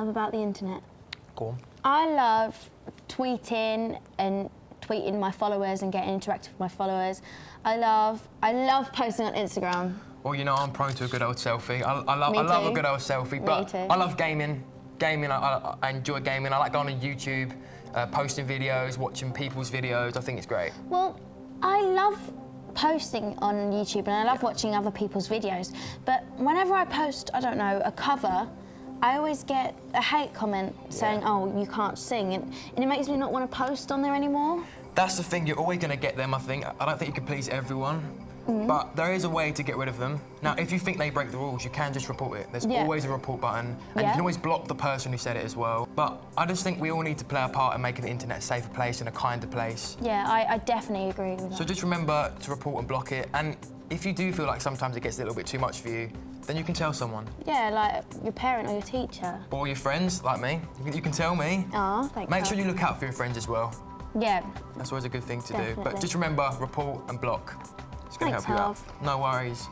love about the internet? Go on. I love tweeting my followers and getting interactive with my followers. I love posting on Instagram. Well, you know, I'm prone to a good old selfie. I love a good old selfie, but too. I love gaming. I enjoy gaming. I like going on YouTube, posting videos, watching people's videos. I think it's great. Well, I love posting on YouTube and I love watching other people's videos, but whenever I post, I don't know, a cover, I always get a hate comment saying, oh, you can't sing, and it makes me not want to post on there anymore. That's the thing, you're always going to get them, I think. I don't think you can please everyone, but there is a way to get rid of them. Now, if you think they break the rules, you can just report it. There's always a report button, and you can always block the person who said it as well. But I just think we all need to play our part in making the internet a safer place and a kinder place. Yeah, I definitely agree with that. So just remember to report and block it, and if you do feel like sometimes it gets a little bit too much for you, then you can tell someone. Yeah, like your parent or your teacher. Or your friends, like me. You can tell me. Oh, thank you. Make sure you look out for your friends as well. Yeah. That's always a good thing to do. Definitely. But just remember, report and block. It's going to help you out. Harv. No worries.